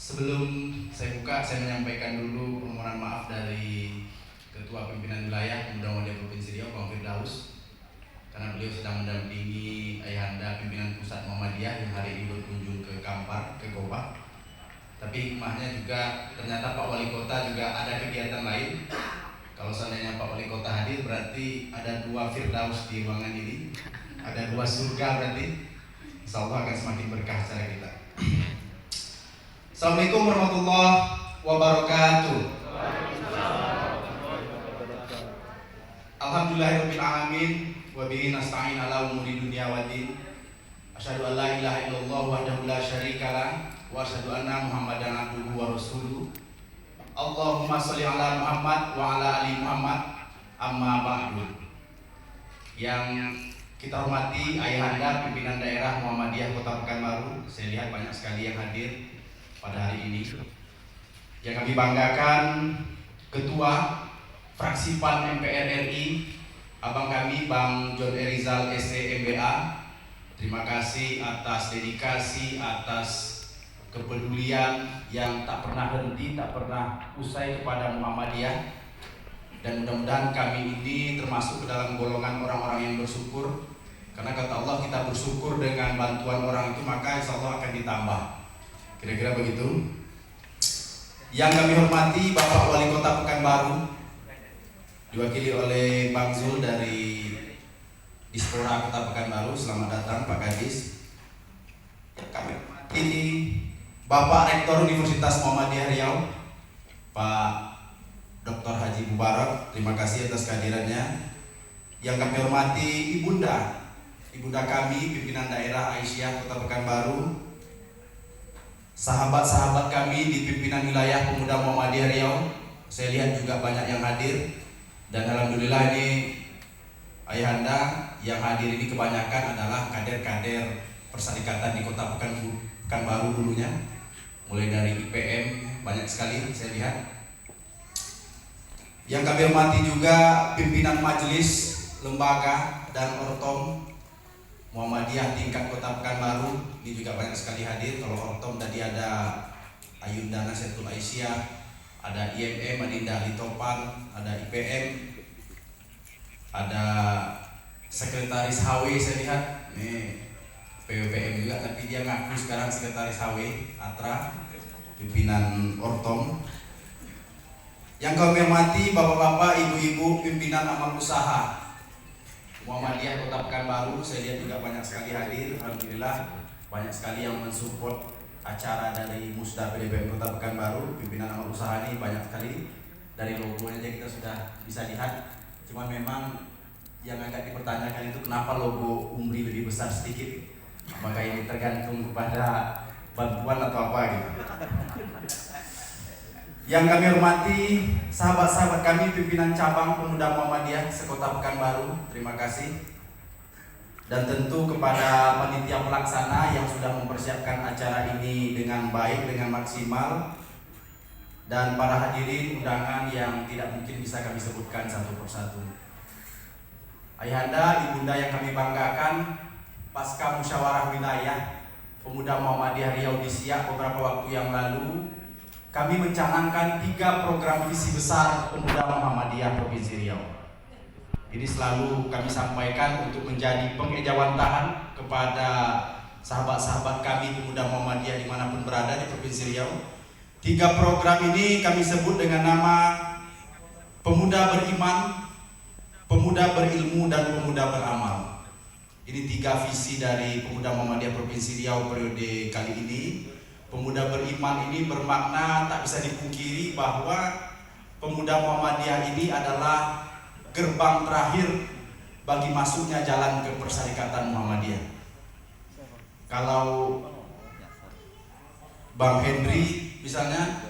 Sebelum saya buka, saya menyampaikan dulu permohonan maaf dari Ketua Pimpinan Wilayah Pemuda Muhammadiyah Provinsi Riau, Bang Firdaus, karena beliau sedang mendampingi Ayahanda Pimpinan Pusat Muhammadiyah yang hari ini berkunjung ke Kampar, ke Gobak. Tapi hikmahnya juga ternyata Pak Wali Kota juga ada kegiatan lain. Kalau seandainya Pak Wali Kota hadir, berarti ada dua Firdaus di ruangan ini, ada dua surga berarti. Insya Allah akan semakin berkah cara kita. Assalamualaikum warahmatullahi wabarakatuh. Alhamdulillahirabbil alamin wa bihi nasta'in ala umuri dunya waddin. Asyhadu an la ilaha illallah wahdahu la syarikalah wa asyhadu anna Muhammadan abduhu wa rasuluh. Allahumma sholli ala Muhammad wa ala ali Muhammad. Amma ba'du. Yang kita hormati Ayahanda Pimpinan Daerah Muhammadiyah Kota Pekanbaru, saya lihat banyak sekali yang hadir pada hari ini. Yang kami banggakan Ketua Fraksi PAN MPR RI, abang kami Bang John Erizal SC MBA. Terima kasih atas dedikasi, atas kepedulian yang tak pernah henti, tak pernah usai kepada Muhammadiyah. Dan mudah-mudahan kami ini termasuk ke dalam golongan orang-orang yang bersyukur. Karena kata Allah, kita bersyukur dengan bantuan orang itu, maka insya Allah akan ditambah. Kira-kira begitu. Yang kami hormati Bapak Wali Kota Pekanbaru, diwakili oleh Bang Zul dari Dispora Kota Pekanbaru. Selamat datang Pak Gadis. Yang kami hormati Bapak Rektor Universitas Muhammadiyah Riau, Pak Dr. Haji Mubarak. Terima kasih atas kehadirannya. Yang kami hormati Ibunda kami Pimpinan Daerah Aisyah Kota Pekanbaru, sahabat-sahabat kami di Pimpinan Wilayah Pemuda Muhammadiyah Riau. Saya lihat juga banyak yang hadir. Dan alhamdulillah ini Ayahanda yang hadir ini kebanyakan adalah kader-kader perserikatan di Kota Pekanbaru dulunya. Mulai dari IPM banyak sekali saya lihat. Yang kami hormati juga pimpinan majelis, lembaga dan ortom Muhammadiyah tingkat Kota Pekanbaru. Ini juga banyak sekali hadir. Kalau ortom tadi ada Ayunda Nasihatul Aisyah, ada IMM Adinda Litopan, ada IPM, ada Sekretaris HW saya lihat. Nih PWPM juga, tapi dia ngaku sekarang Sekretaris HW Atra, pimpinan ortom. Yang kami hormati bapak-bapak, ibu-ibu, pimpinan amal usaha Muhammadiyah Kota Pekanbaru, saya lihat juga banyak sekali hadir. Alhamdulillah banyak sekali yang mensupport acara dari Musda PDPM Kota Pekanbaru. Pimpinan amal usaha ini banyak sekali. Dari logonya aja kita sudah bisa lihat. Cuma memang yang agak dipertanyakan itu kenapa logo Umri lebih besar sedikit. Apakah ini tergantung kepada bantuan atau apa gitu. Yang kami hormati sahabat-sahabat kami pimpinan cabang Pemuda Muhammadiyah sekota Pekanbaru, terima kasih. Dan tentu kepada panitia pelaksana yang sudah mempersiapkan acara ini dengan baik, dengan maksimal. Dan para hadirin undangan yang tidak mungkin bisa kami sebutkan satu persatu. Ayahanda, ibunda yang kami banggakan, pasca musyawarah wilayah Pemuda Muhammadiyah Riau di Siak beberapa waktu yang lalu, kami mencanangkan 3 program visi besar Pemuda Muhammadiyah Provinsi Riau. Ini selalu kami sampaikan untuk menjadi pengejawantahan kepada sahabat-sahabat kami Pemuda Muhammadiyah dimanapun berada di Provinsi Riau. 3 program ini kami sebut dengan nama Pemuda Beriman, Pemuda Berilmu, dan Pemuda Beramal. Ini 3 visi dari Pemuda Muhammadiyah Provinsi Riau periode kali ini. Pemuda beriman ini bermakna tak bisa dipungkiri bahwa Pemuda Muhammadiyah ini adalah gerbang terakhir bagi masuknya jalan ke Perserikatan Muhammadiyah. Kalau Bang Henry misalnya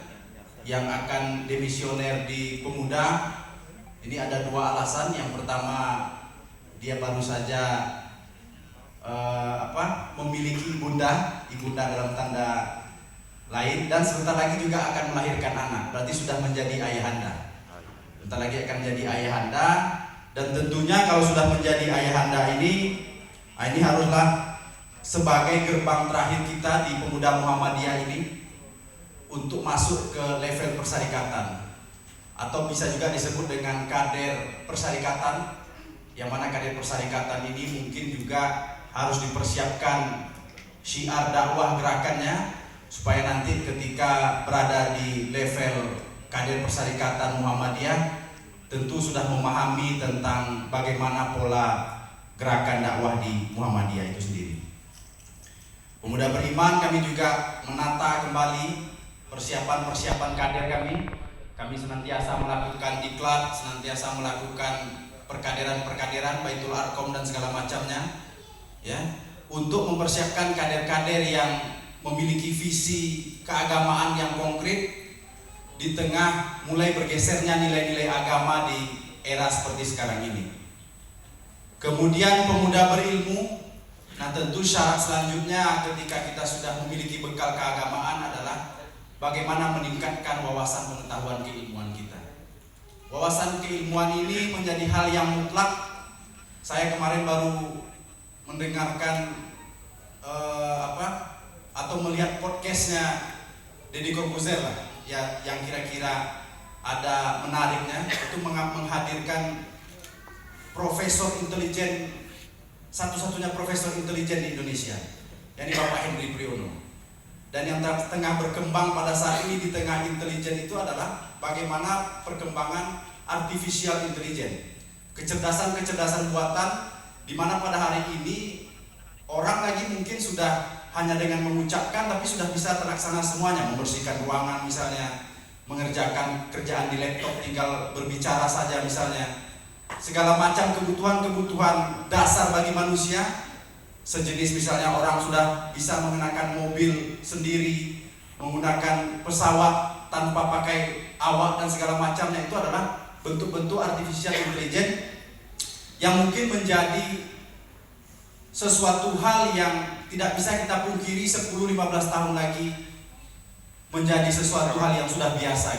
yang akan demisioner di Pemuda, ini ada 2 alasan. Yang pertama, dia baru saja memiliki ibunda dalam tanda lain, dan sebentar lagi juga akan melahirkan anak, berarti sudah menjadi ayahanda. Sebentar lagi akan menjadi ayahanda, dan tentunya kalau sudah menjadi ayahanda ini haruslah sebagai gerbang terakhir kita di Pemuda Muhammadiyah ini untuk masuk ke level persyarikatan, atau bisa juga disebut dengan kader persyarikatan, yang mana kader persyarikatan ini mungkin juga harus dipersiapkan syiar dakwah gerakannya, supaya nanti ketika berada di level kader persyarikatan Muhammadiyah tentu sudah memahami tentang bagaimana pola gerakan dakwah di Muhammadiyah itu sendiri. Pemuda beriman, kami juga menata kembali persiapan-persiapan kader kami. Kami senantiasa melakukan diklat, senantiasa melakukan perkaderan-perkaderan, Baitul Arqam dan segala macamnya, ya, untuk mempersiapkan kader-kader yang memiliki visi keagamaan yang konkret di tengah mulai bergesernya nilai-nilai agama di era seperti sekarang ini. Kemudian pemuda berilmu, nah tentu syarat selanjutnya ketika kita sudah memiliki bekal keagamaan adalah bagaimana meningkatkan wawasan pengetahuan keilmuan kita. Wawasan keilmuan ini menjadi hal yang mutlak. Saya kemarin baru mendengarkan atau melihat podcastnya Deddy Corbuzier lah, ya, yang kira-kira ada menariknya, itu menghadirkan profesor intelijen, satu-satunya profesor intelijen di Indonesia, yakni Bapak Henry Priyono. Dan yang tengah berkembang pada saat ini di tengah intelijen itu adalah bagaimana perkembangan artificial intelligence, kecerdasan-kecerdasan buatan, di mana pada hari ini orang lagi mungkin sudah hanya dengan mengucapkan tapi sudah bisa terlaksana semuanya, membersihkan ruangan misalnya, mengerjakan kerjaan di laptop tinggal berbicara saja misalnya. Segala macam kebutuhan-kebutuhan dasar bagi manusia, sejenis misalnya orang sudah bisa mengenakan mobil sendiri, menggunakan pesawat tanpa pakai awak dan segala macamnya, itu adalah bentuk-bentuk artificial intelligence yang mungkin menjadi sesuatu hal yang tidak bisa kita pungkiri 10-15 tahun lagi menjadi sesuatu hal yang sudah biasa.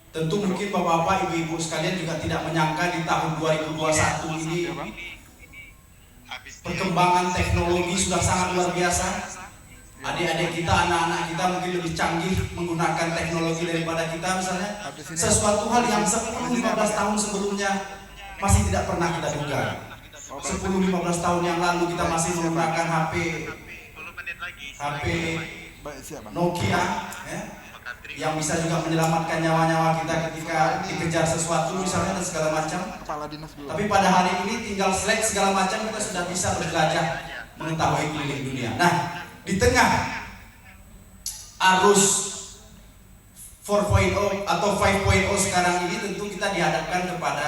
Tentu mungkin bapak-bapak, ibu-ibu sekalian juga tidak menyangka di tahun 2021 ini perkembangan teknologi sudah sangat luar biasa. Adik-adik kita, anak-anak kita mungkin lebih canggih menggunakan teknologi daripada kita misalnya. Sesuatu hal yang 10-15 tahun sebelumnya masih tidak pernah kita duga. 10-15 tahun yang lalu kita masih menggunakan HP Nokia, ya, yang bisa juga menyelamatkan nyawa-nyawa kita ketika dikejar sesuatu misalnya dan segala macam. Tapi pada hari ini tinggal select segala macam, kita sudah bisa berjelajah mengetahui keliling dunia. Nah, di tengah arus 4.0 atau 5.0 sekarang ini tentu kita dihadapkan kepada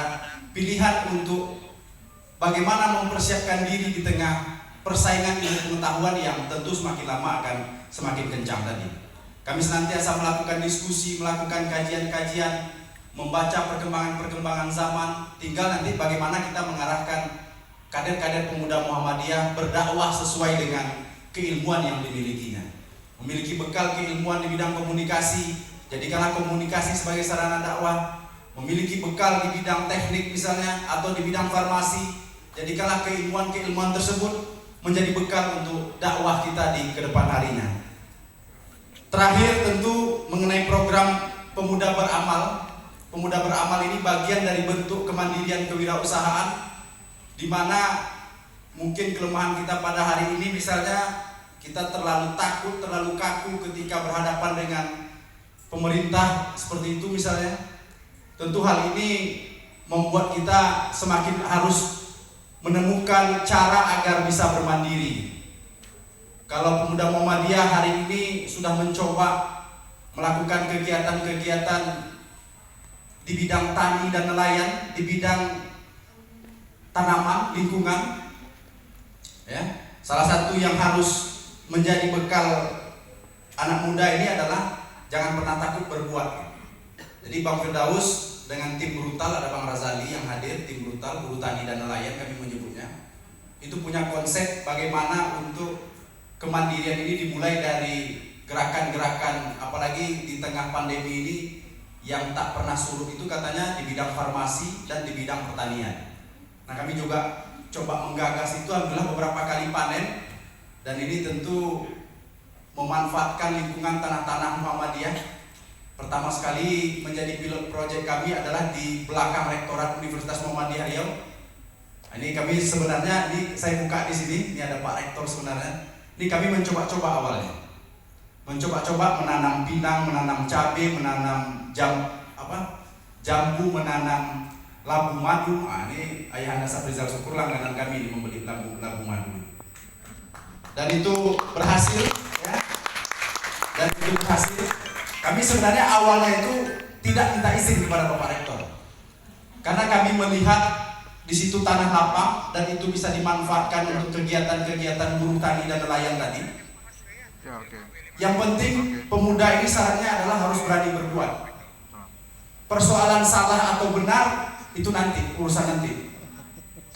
pilihan untuk bagaimana mempersiapkan diri di tengah persaingan ilmu pengetahuan yang tentu semakin lama akan semakin kencang tadi. Kami senantiasa melakukan diskusi, melakukan kajian-kajian, membaca perkembangan-perkembangan zaman. Tinggal nanti bagaimana kita mengarahkan kader-kader pemuda Muhammadiyah berdakwah sesuai dengan keilmuan yang dimilikinya. Memiliki bekal keilmuan di bidang komunikasi, jadikanlah komunikasi sebagai sarana dakwah. Memiliki bekal di bidang teknik misalnya atau di bidang farmasi, jadikanlah keilmuan-keilmuan tersebut menjadi bekal untuk dakwah kita di kedepan harinya. Terakhir tentu mengenai program pemuda beramal. Pemuda beramal ini bagian dari bentuk kemandirian kewirausahaan, di mana mungkin kelemahan kita pada hari ini misalnya kita terlalu takut, terlalu kaku ketika berhadapan dengan pemerintah seperti itu misalnya. Tentu hal ini membuat kita semakin harus menemukan cara agar bisa bermandiri. Kalau pemuda Muhammadiyah hari ini sudah mencoba melakukan kegiatan-kegiatan di bidang tani dan nelayan, di bidang tanaman, lingkungan, ya, salah satu yang harus menjadi bekal anak muda ini adalah jangan pernah takut berbuat. Jadi Bang Firdaus dengan tim brutal, ada Bang Razali yang hadir, tim brutal, buruh tani dan nelayan kami menyebutnya, itu punya konsep bagaimana untuk kemandirian ini dimulai dari gerakan-gerakan, apalagi di tengah pandemi ini yang tak pernah surut itu katanya di bidang farmasi dan di bidang pertanian. Nah, kami juga coba menggagas itu, alhamdulillah beberapa kali panen, dan ini tentu memanfaatkan lingkungan tanah-tanah Muhammadiyah. Pertama sekali menjadi pilot project kami adalah di belakang Rektorat Universitas Muhammadiyah Riau. Ini kami sebenarnya, ini saya buka di sini, ini ada Pak Rektor sebenarnya. Ini kami mencoba-coba awalnya. Mencoba-coba menanam pinang, menanam cabai, menanam jambu, menanam labu madu. Ini Ayahanda Saprizal Syukur langganan kami ini membeli labu madu. Dan itu berhasil, ya. Dan itu berhasil. Kami sebenarnya awalnya itu tidak minta izin kepada Bapak Rektor, karena kami melihat di situ tanah lapang dan itu bisa dimanfaatkan untuk kegiatan-kegiatan buruh tani dan nelayan tadi. Yang penting pemuda ini syaratnya adalah harus berani berbuat. Persoalan salah atau benar itu nanti, urusan nanti.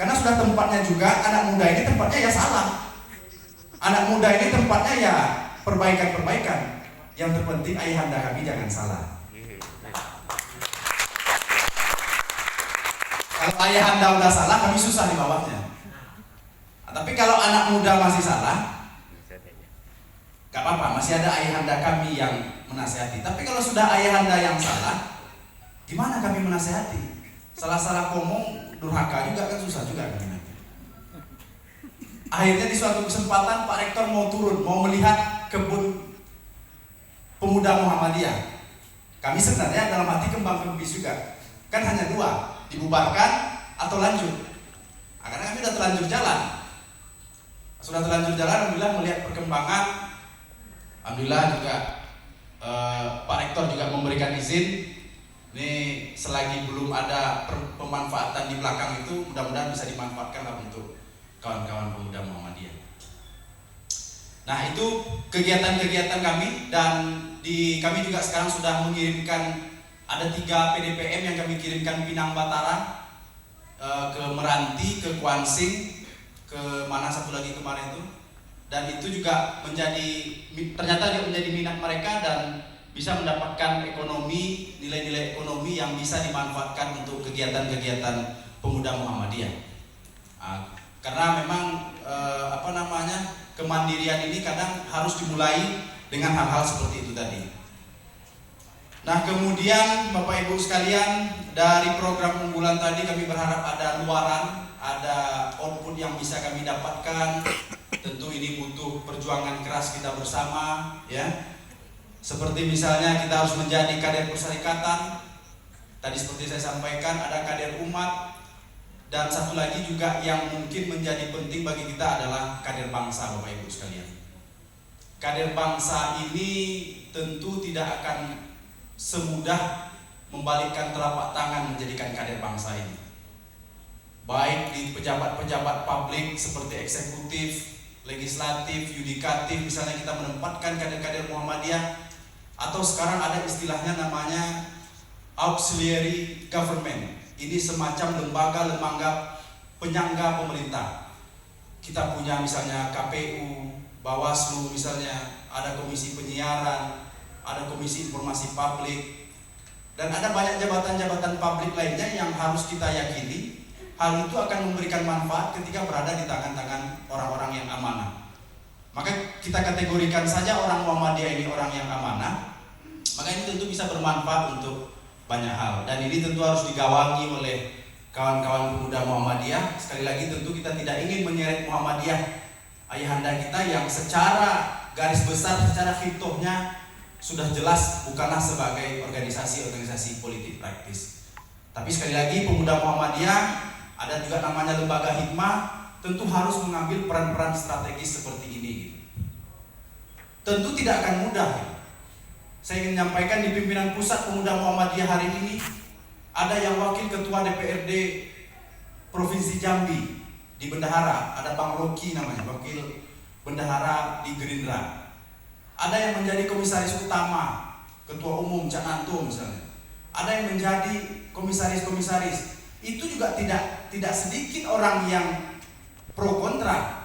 Karena sudah tempatnya juga, anak muda ini tempatnya ya salah. Anak muda ini tempatnya ya perbaikan-perbaikan. Yang terpenting ayahanda kami jangan salah. Kalau ayahanda udah salah, kami susah di bawahnya. Tapi kalau anak muda masih salah, gak apa-apa, masih ada ayahanda kami yang menasihati. Tapi kalau sudah ayahanda yang salah, gimana kami menasihati? Salah-salah ngomong, durhaka juga kan susah juga kami. Akhirnya di suatu kesempatan Pak Rektor mau turun, mau melihat kebun pemuda Muhammadiyah. Kami sebenarnya dalam hati kembang kempis juga. Kan hanya dua, dibubarkan atau lanjut. Karena kami sudah terlanjur jalan. Sudah terlanjur jalan, alhamdulillah melihat perkembangan. Alhamdulillah juga Pak Rektor juga memberikan izin. Ini selagi belum ada pemanfaatan di belakang itu, mudah-mudahan bisa dimanfaatkan untuk kawan-kawan pemuda Muhammadiyah. Nah, itu kegiatan-kegiatan kami, dan kami juga sekarang sudah mengirimkan ada 3 PDPM yang kami kirimkan Pinang Batara, ke Meranti, ke Kuansing, ke mana satu lagi kemarin itu, dan itu juga ternyata dia menjadi minat mereka dan bisa mendapatkan ekonomi, nilai-nilai ekonomi yang bisa dimanfaatkan untuk kegiatan-kegiatan pemuda Muhammadiyah. Karena memang kemandirian ini kadang harus dimulai dengan hal-hal seperti itu tadi. Nah, kemudian Bapak Ibu sekalian, dari program unggulan tadi kami berharap ada luaran, ada output yang bisa kami dapatkan. Tentu ini butuh perjuangan keras kita bersama, ya. Seperti misalnya kita harus menjadi kader perserikatan. Tadi seperti saya sampaikan, ada kader umat. Dan satu lagi juga yang mungkin menjadi penting bagi kita adalah kader bangsa, Bapak Ibu sekalian. Kader bangsa ini tentu tidak akan semudah membalikkan telapak tangan menjadikan kader bangsa ini. Baik di pejabat-pejabat publik seperti eksekutif, legislatif, yudikatif, misalnya kita menempatkan kader-kader Muhammadiyah, atau sekarang ada istilahnya namanya auxiliary government. Ini semacam lembaga-lembaga penyangga pemerintah. Kita punya misalnya KPU, Bawaslu misalnya, ada komisi penyiaran, ada komisi informasi publik, dan ada banyak jabatan-jabatan publik lainnya yang harus kita yakini hal itu akan memberikan manfaat ketika berada di tangan-tangan orang-orang yang amanah. Maka kita kategorikan saja orang Muhammadiyah ini orang yang amanah, maka ini tentu bisa bermanfaat untuk banyak hal, dan ini tentu harus digawangi oleh kawan-kawan pemuda Muhammadiyah. Sekali lagi tentu kita tidak ingin menyeret Muhammadiyah ayahanda kita yang secara garis besar, secara fikihnya sudah jelas bukanlah sebagai organisasi politik praktis. Tapi sekali lagi pemuda Muhammadiyah ada juga namanya lembaga hikmah, tentu harus mengambil peran-peran strategis seperti ini. Tentu tidak akan mudah. Saya ingin menyampaikan di pimpinan pusat pemuda Muhammadiyah hari ini ada yang wakil ketua DPRD Provinsi Jambi di Bendahara, ada Bang Rocky namanya, wakil bendahara di Gerindra. Ada yang menjadi komisaris utama, ketua umum Cak Nanto misalnya. Ada yang menjadi komisaris-komisaris. Itu juga tidak sedikit orang yang pro kontra.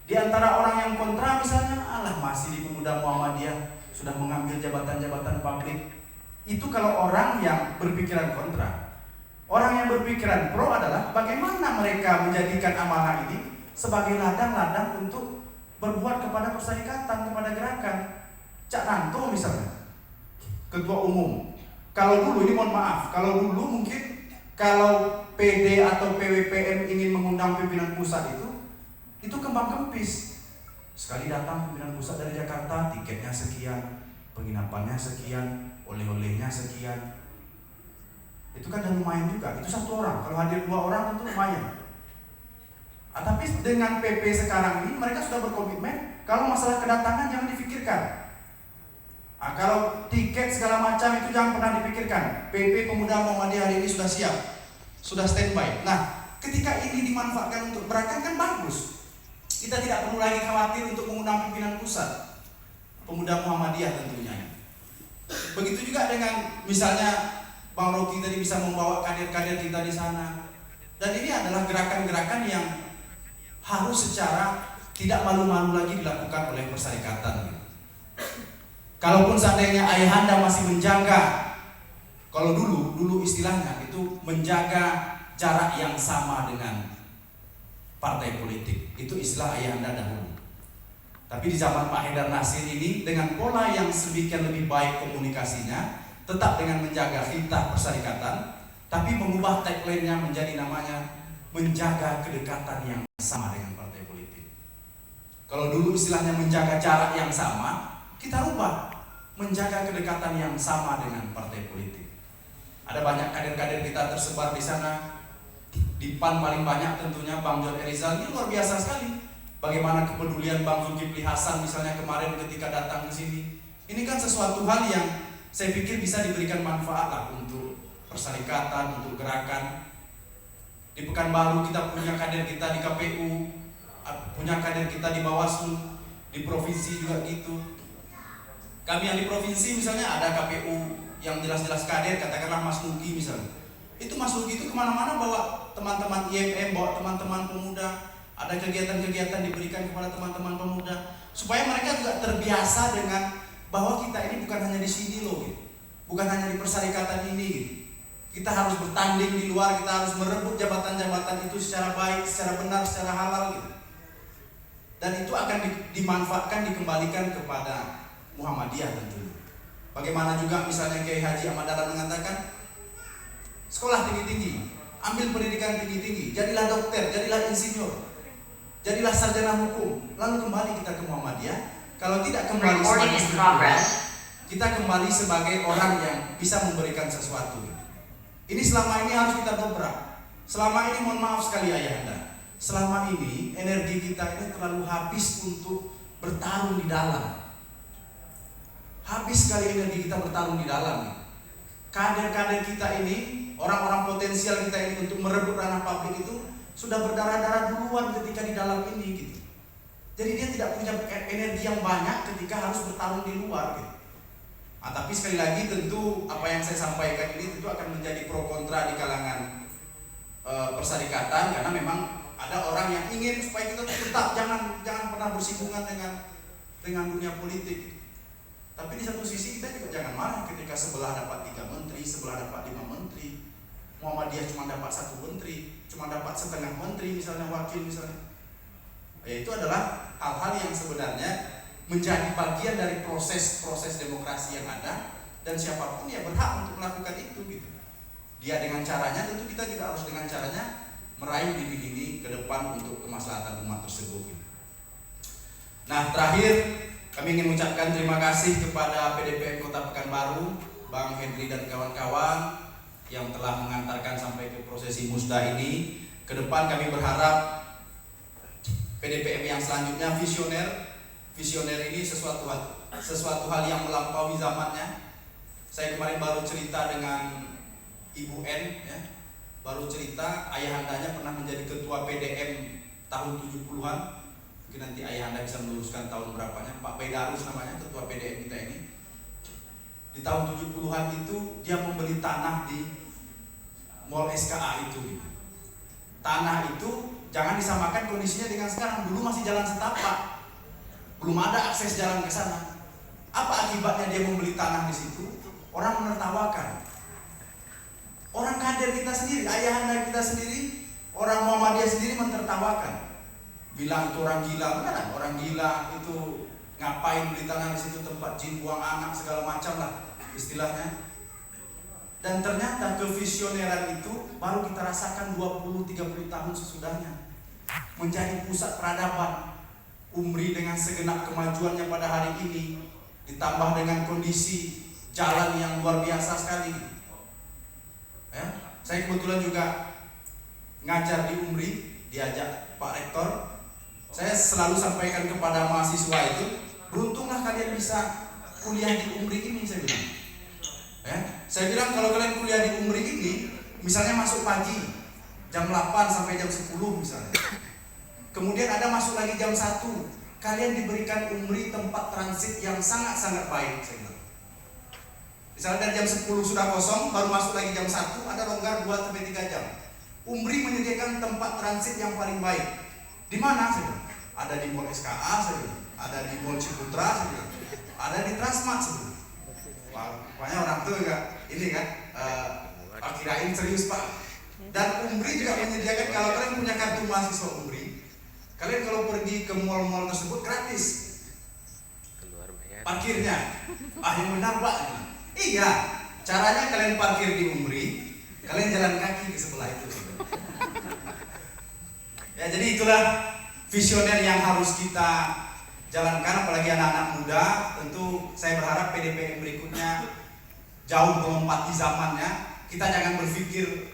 Di antara orang yang kontra misalnya, masih di pemuda Muhammadiyah sudah mengambil jabatan-jabatan publik. Itu kalau orang yang berpikiran kontra. Orang yang berpikiran pro adalah bagaimana mereka menjadikan amanah ini sebagai ladang-ladang untuk berbuat kepada perserikatan, kepada gerakan. Cak Nanto misalnya, ketua umum. Kalau dulu, ini mohon maaf, kalau dulu mungkin kalau PD atau PWPM ingin mengundang pimpinan pusat itu kembang kempis. Sekali datang pimpinan pusat dari Jakarta, tiketnya sekian, penginapannya sekian, oleh-olehnya sekian. Itu kan udah lumayan juga, itu satu orang. Kalau hadir 2 orang tentu lumayan. Tapi dengan PP sekarang ini mereka sudah berkomitmen, kalau masalah kedatangan jangan difikirkan. Kalau tiket segala macam itu jangan pernah dipikirkan. PP Pemuda Muhammadiyah hari ini sudah siap, sudah standby. Nah, ketika ini dimanfaatkan untuk berangkat kan bagus. Kita tidak perlu lagi khawatir untuk mengundang pimpinan pusat Pemuda Muhammadiyah tentunya. Begitu juga dengan misalnya Bang Rocky tadi bisa membawa kader-kader kita di sana. Dan ini adalah gerakan-gerakan yang harus secara tidak malu-malu lagi dilakukan oleh perserikatan. Kalaupun seandainya ayahanda masih menjaga, kalau dulu istilahnya itu menjaga jarak yang sama dengan partai politik, itu istilah ayahanda dahulu. Tapi di zaman Pak Haidar Nasir ini dengan pola yang sedemikian lebih baik komunikasinya, tetap dengan menjaga khitah perserikatan, tapi mengubah tagline-nya menjadi namanya menjaga kedekatan yang sama dengan partai politik. Kalau dulu istilahnya menjaga jarak yang sama, kita rubah menjaga kedekatan yang sama dengan partai politik. Ada banyak kader-kader kita tersebar di sana. Di PAN paling banyak tentunya Bang John Erizal, ini luar biasa sekali. Bagaimana kepedulian Bang Zulkifli Hasan misalnya kemarin ketika datang ke sini. Ini kan sesuatu hal yang saya pikir bisa diberikan manfaat lah untuk perserikatan, untuk gerakan. Di Pekanbaru kita punya kader kita di KPU, punya kader kita di Bawaslu, di provinsi juga gitu. Kami yang di provinsi misalnya ada KPU yang jelas-jelas kader, katakanlah Mas Nugi misalnya. Itu Mas Nugi itu kemana-mana bawa teman-teman IMM, bawa teman-teman pemuda. Ada kegiatan-kegiatan diberikan kepada teman-teman pemuda supaya mereka juga terbiasa dengan bahwa kita ini bukan hanya di sini loh, gitu. Bukan hanya di perserikatan ini, gitu. Kita harus bertanding di luar, kita harus merebut jabatan-jabatan itu secara baik, secara benar, secara halal gitu. Dan itu akan dimanfaatkan, dikembalikan kepada Muhammadiyah tentunya. Bagaimana juga misalnya Kiai Haji Ahmad Dahlan mengatakan, sekolah tinggi-tinggi, ambil pendidikan tinggi-tinggi, jadilah dokter, jadilah insinyur, jadilah sarjana hukum, lalu kembali kita ke Muhammadiyah. Kalau tidak kembali sebagai struktural, kita kembali sebagai orang yang bisa memberikan sesuatu. Ini selama ini harus kita dobrak. Selama ini mohon maaf sekali ayahanda, selama ini energi kita ini terlalu habis untuk bertarung di dalam. Habis sekali energi kita bertarung di dalam. Kader-kader kita ini, orang-orang potensial kita ini untuk merebut ranah publik itu sudah berdarah-darah duluan ketika di dalam ini gitu. Jadi dia tidak punya energi yang banyak ketika harus bertarung di luar gitu. Tapi sekali lagi tentu apa yang saya sampaikan ini tentu akan menjadi pro kontra di kalangan perserikatan, karena memang ada orang yang ingin supaya kita tetap jangan pernah bersinggungan dengan dunia politik. Tapi di satu sisi kita juga jangan marah ketika sebelah dapat 3 menteri, sebelah dapat 5 menteri. Muhammadiyah cuma dapat 1 menteri, cuma dapat setengah menteri misalnya, wakil misalnya. Itu adalah hal-hal yang sebenarnya menjadi bagian dari proses demokrasi yang ada, dan siapapun ya berhak untuk melakukan itu gitu. Dia dengan caranya, tentu kita juga harus dengan caranya meraih diri ini ke depan untuk kemaslahatan umat tersebut gitu. Nah, terakhir kami ingin mengucapkan terima kasih kepada PDPM Kota Pekanbaru, Bang Henry dan kawan-kawan yang telah mengantarkan sampai ke prosesi musda ini. Ke depan kami berharap PDPM yang selanjutnya visioner ini sesuatu hal yang melampaui zamannya. Saya kemarin baru cerita dengan Ibu N, ya, baru cerita ayahandanya pernah menjadi ketua PDM tahun 70-an. Mungkin nanti ayahanda bisa meluruskan tahun berapanya. Pak Baidarus namanya ketua PDM kita ini. Di tahun 70-an itu dia membeli tanah di Mall SKA itu gitu. Tanah itu jangan disamakan kondisinya dengan sekarang. Dulu masih jalan setapak, belum ada akses jalan ke sana. Apa akibatnya dia membeli tanah di situ? Orang menertawakan. Orang kader kita sendiri, ayahanda kita sendiri, orang Muhammadiyah sendiri menertawakan. bilang itu orang gila, beneran orang gila itu ngapain beli tanah di situ, tempat jin buang anak segala macam lah istilahnya. Dan ternyata kevisioneran itu baru kita rasakan 20-30 tahun sesudahnya. Menjadi pusat peradaban. Umri dengan segenap kemajuannya pada hari ini, ditambah dengan kondisi jalan yang luar biasa sekali. Ya, saya kebetulan juga ngajar di Umri, diajak Pak Rektor. Saya selalu sampaikan kepada mahasiswa itu, beruntunglah kalian bisa kuliah di Umri ini, saya bilang. Ya, saya bilang kalau kalian kuliah di Umri ini, misalnya masuk pagi jam 8 sampai jam 10 misalnya. Kemudian ada masuk lagi jam 1, kalian diberikan Umri tempat transit yang sangat-sangat baik, saya bilang. Misalnya dari jam 10 sudah kosong, baru masuk lagi jam 1, ada longgar 2-3 jam. Umri menyediakan tempat transit yang paling baik. Di mana, saya bilang? Ada di Mall SKA, saya bilang. Ada di Mall Ciputra, saya bilang. Ada di Transmart, saya bilang. Pokoknya orang tuh juga ini kan, kirain serius Pak. Dan Umri juga menyediakan, kalau kalian punya kartu mahasiswa Umri, kalian kalau pergi ke mall-mall tersebut gratis parkirnya. Yang benar Pak. Iya, caranya kalian parkir di Umri, kalian jalan kaki ke sebelah itu. Ya, jadi itulah visioner yang harus kita jalankan, apalagi anak-anak muda. Tentu saya berharap PDPM berikutnya jauh melompati zamannya. Kita jangan berpikir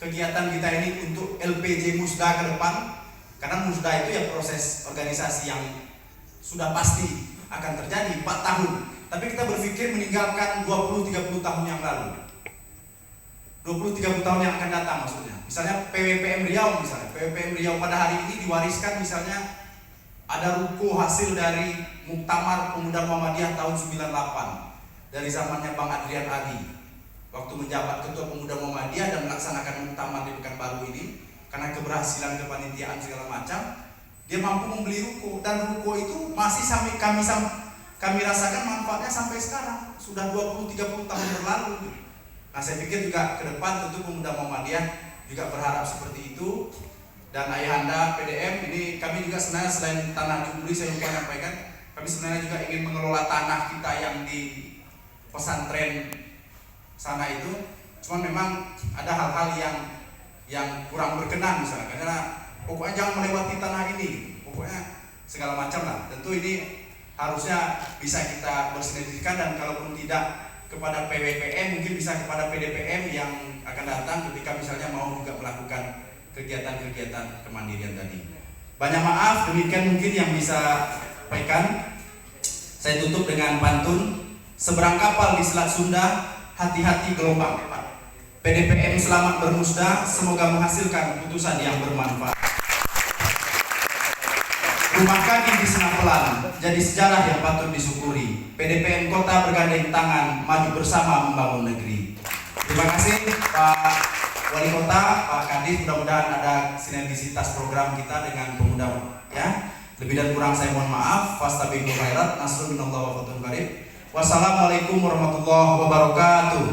kegiatan kita ini untuk LPJ Musda ke depan, karena Musda itu ya proses organisasi yang sudah pasti akan terjadi 4 tahun. Tapi kita berpikir meninggalkan 20-30 tahun yang lalu, 20-30 tahun yang akan datang maksudnya. Misalnya PWPM Riau, misalnya PWPM Riau pada hari ini diwariskan, misalnya ada ruko hasil dari Muktamar Pemuda Muhammadiyah tahun 98 dari zamannya Bang Adrian Ali, waktu menjabat Ketua Pemuda Muhammadiyah dan melaksanakan Muktamar di Pekanbaru ini. Karena keberhasilan kepanitiaan segala macam, dia mampu membeli ruko, dan ruko itu masih sampai kami rasakan manfaatnya sampai sekarang, sudah 20-30 tahun berlalu. Nah, saya pikir juga ke depan tentu Pemuda Muhammadiyah juga berharap seperti itu. Dan ayahanda PDM ini, kami juga sebenarnya selain tanah di Umri, saya lupa menyampaikan, kami sebenarnya juga ingin mengelola tanah kita yang di pesantren sana itu. Cuma memang ada hal-hal yang kurang berkenan misalnya, karena pokoknya jangan melewati tanah ini, pokoknya segala macam lah. Tentu ini harusnya bisa kita bersinergikan, dan kalaupun tidak kepada PWPM, mungkin bisa kepada PDPM yang akan datang ketika misalnya mau juga melakukan kegiatan-kegiatan kemandirian tadi. Banyak maaf, demikian mungkin yang bisa sampaikan. Saya tutup dengan pantun. Seberang kapal di Selat Sunda, hati-hati gelombang hebat. PDPM selamat bermusda, semoga menghasilkan putusan yang bermanfaat. Rumah kaki di Senapelan, jadi sejarah yang patut disyukuri. PDPM Kota bergandeng tangan, maju bersama membangun negeri. Terima kasih Pak Wali Kota, Pak Kadis. Mudah-mudahan ada sinergisitas program kita dengan pemuda, ya. Lebih dan kurang saya mohon maaf. Fastabiqul khairat, nasrun minallah wa fathun qarib. Wassalamualaikum warahmatullahi wabarakatuh.